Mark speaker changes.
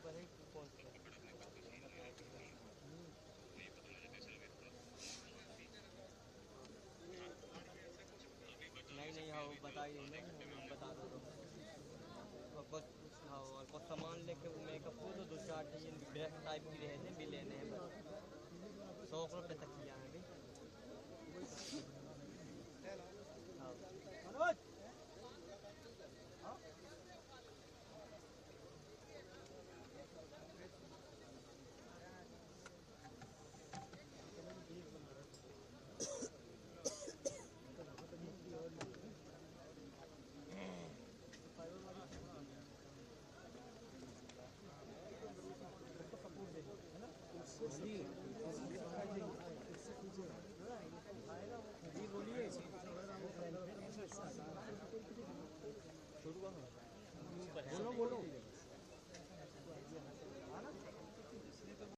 Speaker 1: ऊपर है कि कौन सा? नहीं नहीं, हाँ वो बताइए ना, वो बता दो तो। और बस हाँ, और कुछ सामान लेके वो मेकअप को तो दो चार चाहिए ब्रश टाइप की रहने भी लेने हैं बस। 100 रुपये तक ही